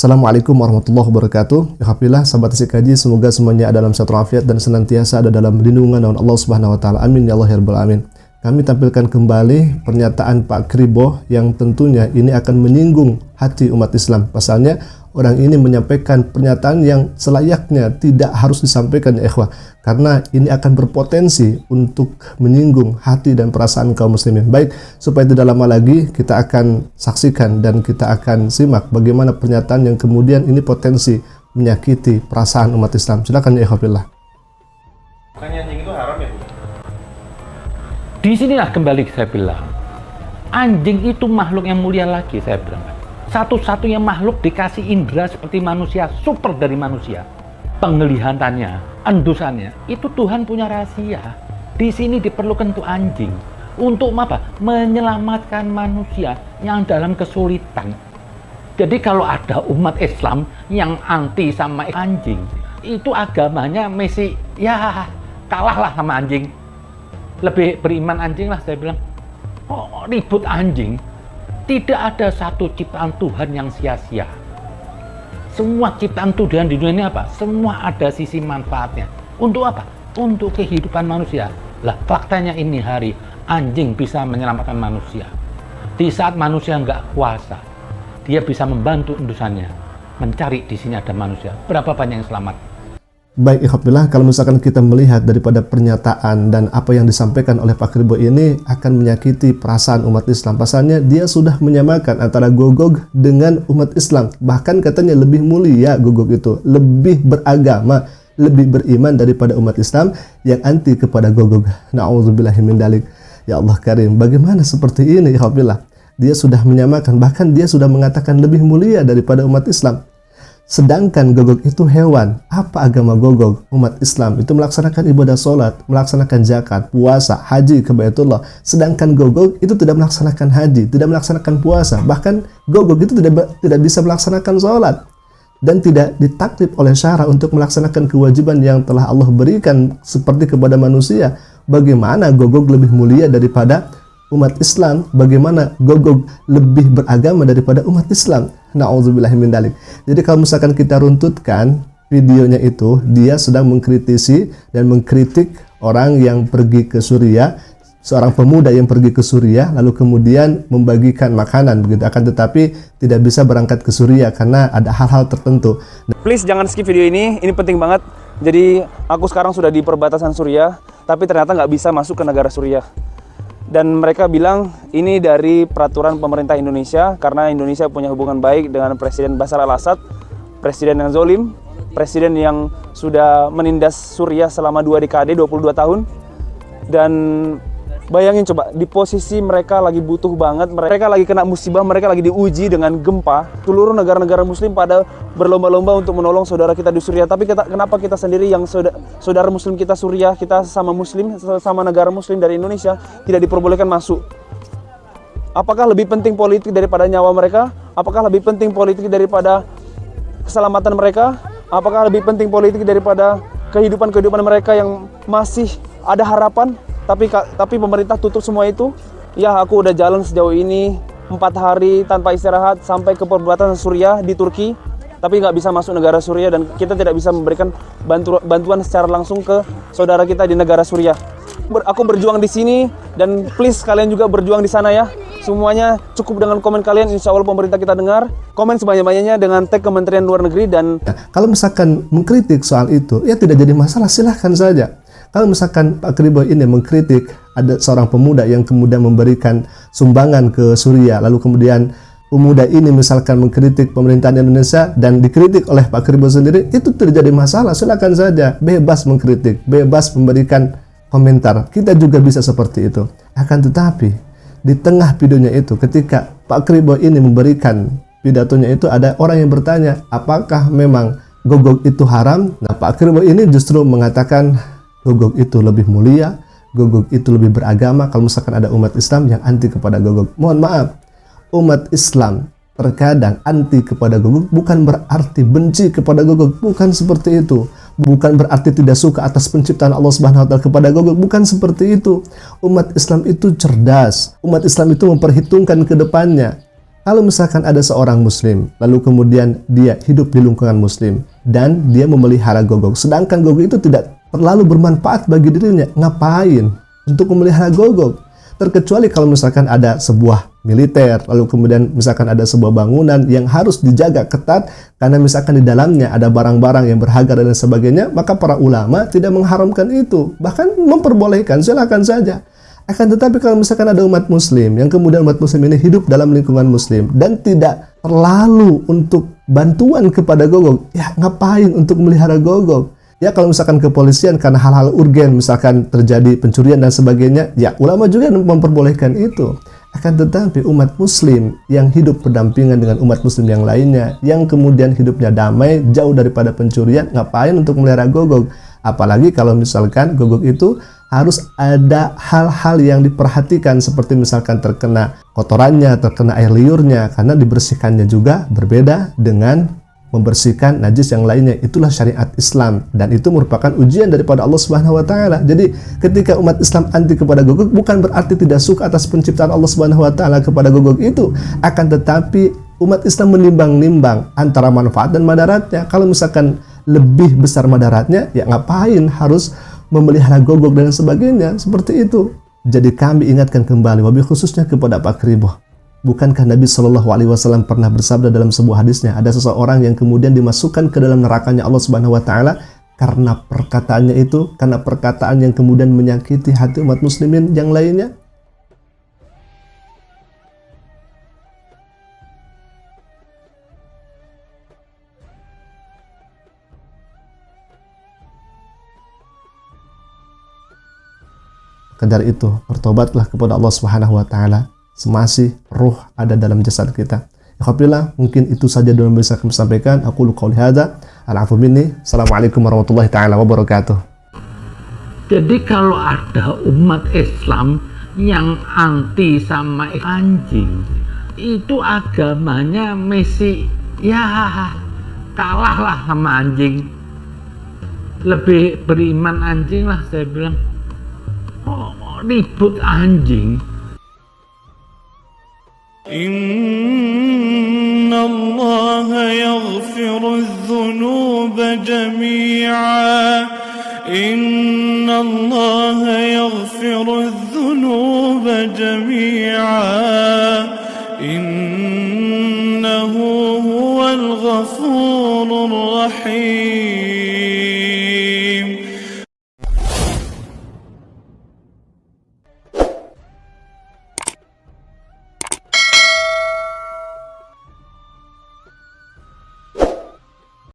Assalamualaikum warahmatullahi wabarakatuh. Alhamdulillah, sahabat Asik Kaji, semoga semuanya ada dalam satu afiat dan senantiasa ada dalam lindungan Allah Subhanahu wa taala. Amin ya Allah ya rabbal alamin. Kami tampilkan kembali pernyataan Pak Kribo yang tentunya ini akan menyinggung hati umat Islam. Pasalnya orang ini menyampaikan pernyataan yang selayaknya tidak harus disampaikan ya ikhwah, karena ini akan berpotensi untuk menyinggung hati dan perasaan kaum muslimin. Baik, supaya tidak lama lagi kita akan saksikan dan kita akan simak bagaimana pernyataan yang kemudian ini potensi menyakiti perasaan umat Islam. Silakan ya ikhwah billah. Bukannya anjing itu haram ya, Bu? Di sinilah kembali saya bilang, anjing itu makhluk yang mulia lagi, saya bilang. Satu-satunya makhluk dikasih indera seperti manusia, super dari manusia. Penglihatannya, endusannya, itu Tuhan punya rahasia. Di sini diperlukan tuh anjing. Untuk apa? Menyelamatkan manusia yang dalam kesulitan. Jadi kalau ada umat Islam yang anti sama anjing, itu agamanya mesti ya kalahlah sama anjing. Lebih beriman anjing lah, saya bilang. Oh, ribut anjing. Tidak ada satu ciptaan Tuhan yang sia-sia. Semua ciptaan Tuhan di dunia ini apa? Semua ada sisi manfaatnya. Untuk apa? Untuk kehidupan manusia. Lah, faktanya ini hari anjing bisa menyelamatkan manusia. Di saat manusia nggak kuasa, dia bisa membantu endusannya mencari di sini ada manusia. Berapa banyak yang selamat? Baik, ikhwatillah, kalau misalkan kita melihat daripada pernyataan dan apa yang disampaikan oleh Pak Kribo ini akan menyakiti perasaan umat Islam. Pasalnya dia sudah menyamakan antara Gogog dengan umat Islam. Bahkan katanya lebih mulia Gogog itu, lebih beragama, lebih beriman daripada umat Islam yang anti kepada Gogog. Na'udzubillahi min dalik. Ya Allah Karim, bagaimana seperti ini ikhwatillah? Dia sudah menyamakan, bahkan dia sudah mengatakan lebih mulia daripada umat Islam. Sedangkan Gogog itu hewan. Apa agama Gogog? Umat Islam itu melaksanakan ibadah sholat, melaksanakan zakat, puasa, haji ke Baitullah. Sedangkan Gogog itu tidak melaksanakan haji, tidak melaksanakan puasa. Bahkan Gogog itu tidak bisa melaksanakan sholat dan tidak ditaklif oleh syara untuk melaksanakan kewajiban yang telah Allah berikan seperti kepada manusia. Bagaimana Gogog lebih mulia daripada umat Islam? Bagaimana Gogog lebih beragama daripada umat Islam? Na'udzubillahi min dalik. Jadi kalau misalkan kita runtutkan videonya itu, dia sedang mengkritisi dan mengkritik orang yang pergi ke Suriah, seorang pemuda yang pergi ke Suriah lalu kemudian membagikan makanan begitu, akan tetapi tidak bisa berangkat ke Suriah karena ada hal-hal tertentu. Please jangan skip video ini penting banget. Jadi aku sekarang sudah di perbatasan Suriah, tapi ternyata nggak bisa masuk ke negara Suriah. Dan mereka bilang ini dari peraturan pemerintah Indonesia karena Indonesia punya hubungan baik dengan Presiden Bashar al-Assad, presiden yang zolim, presiden yang sudah menindas Suriah selama 2 dekade, 22 tahun. Dan bayangin coba, di posisi mereka lagi butuh banget, mereka lagi kena musibah, mereka lagi diuji dengan gempa. Seluruh negara-negara muslim pada berlomba-lomba untuk menolong saudara kita di Suriah. Tapi kenapa kita sendiri yang saudara muslim kita Suriah, kita sama muslim, sama negara muslim dari Indonesia tidak diperbolehkan masuk? Apakah lebih penting politik daripada nyawa mereka? Apakah lebih penting politik daripada keselamatan mereka? Apakah lebih penting politik daripada kehidupan mereka yang masih ada harapan? Tapi pemerintah tutup semua itu. Ya, aku udah jalan sejauh ini 4 hari tanpa istirahat sampai ke perbatasan Suriah di Turki, tapi nggak bisa masuk negara Suriah dan kita tidak bisa memberikan bantuan secara langsung ke saudara kita di negara Suriah. Aku berjuang di sini dan please kalian juga berjuang di sana ya. Semuanya cukup dengan komen kalian, insya Allah pemerintah kita dengar. Komen sebanyak-banyaknya dengan tag Kementerian Luar Negeri. Dan kalau misalkan mengkritik soal itu, ya tidak jadi masalah, silahkan saja. Kalau misalkan Pak Kribo ini mengkritik ada seorang pemuda yang kemudian memberikan sumbangan ke Suriah, lalu kemudian pemuda ini misalkan mengkritik pemerintahan Indonesia dan dikritik oleh Pak Kribo sendiri, itu tidak jadi masalah, silakan saja, bebas mengkritik, bebas memberikan komentar. Kita juga bisa seperti itu. Akan tetapi di tengah videonya itu, ketika Pak Kribo ini memberikan pidatonya itu, ada orang yang bertanya, apakah memang Gogog itu haram? Nah, Pak Kribo ini justru mengatakan Gogog itu lebih mulia, Gogog itu lebih beragama. Kalau misalkan ada umat Islam yang anti kepada Gogog, mohon maaf, umat Islam terkadang anti kepada Gogog bukan berarti benci kepada Gogog, bukan seperti itu. Bukan berarti tidak suka atas penciptaan Allah Subhanahu wa taala kepada Gogog, bukan seperti itu. Umat Islam itu cerdas, umat Islam itu memperhitungkan ke depannya. Kalau misalkan ada seorang muslim, lalu kemudian dia hidup di lingkungan muslim, dan dia memelihara gogok, sedangkan gogok itu tidak terlalu bermanfaat bagi dirinya, ngapain untuk memelihara gogok? Terkecuali kalau misalkan ada sebuah militer, lalu kemudian misalkan ada sebuah bangunan yang harus dijaga ketat, karena misalkan di dalamnya ada barang-barang yang berharga dan sebagainya, maka para ulama tidak mengharamkan itu, bahkan memperbolehkan, silakan saja. Akan tetapi kalau misalkan ada umat muslim, yang kemudian umat muslim ini hidup dalam lingkungan muslim, dan tidak terlalu untuk bantuan kepada gogok, ya ngapain untuk melihara gogok? Ya kalau misalkan kepolisian karena hal-hal urgen, misalkan terjadi pencurian dan sebagainya, ya ulama juga memperbolehkan itu. Akan tetapi umat muslim yang hidup berdampingan dengan umat muslim yang lainnya, yang kemudian hidupnya damai, jauh daripada pencurian, ngapain untuk melihara gogok? Apalagi kalau misalkan gogok itu harus ada hal-hal yang diperhatikan, seperti misalkan terkena kotorannya, terkena air liurnya, karena dibersihkannya juga berbeda dengan membersihkan najis yang lainnya. Itulah syariat Islam, dan itu merupakan ujian daripada Allah Subhanahu wa taala. Jadi ketika umat Islam anti kepada gogok, bukan berarti tidak suka atas penciptaan Allah Subhanahu wa taala kepada gogok itu, akan tetapi umat Islam menimbang-nimbang antara manfaat dan madaratnya. Kalau misalkan lebih besar madaratnya, ya ngapain harus memelihara gogok dan sebagainya, seperti itu. Jadi kami ingatkan kembali, wabil khususnya kepada Pak Kribo. Bukankah Nabi Shallallahu Alaihi Wasallam pernah bersabda dalam sebuah hadisnya, ada seseorang yang kemudian dimasukkan ke dalam nerakanya Allah Subhanahu Wa Taala karena perkataannya itu, karena perkataan yang kemudian menyakiti hati umat muslimin yang lainnya? Dari itu, bertobatlah kepada Allah Subhanahu wa taala semasih ruh ada dalam jasad kita. Alhamdulillah, mungkin itu saja yang bisa kami sampaikan. Aku qouli hadza, al-'afwu minni. Assalamualaikum warahmatullahi taala wabarakatuh. Jadi kalau ada umat Islam yang anti sama anjing, itu agamanya mesti ya kalahlah sama anjing. Lebih beriman anjing lah, saya bilang. Ribut anjing. Inna Allah yaghfiru dhunuba jami'a. Inna Allah yaghfiru dhunuba jami'a. Innahu huwal ghafurur rahim.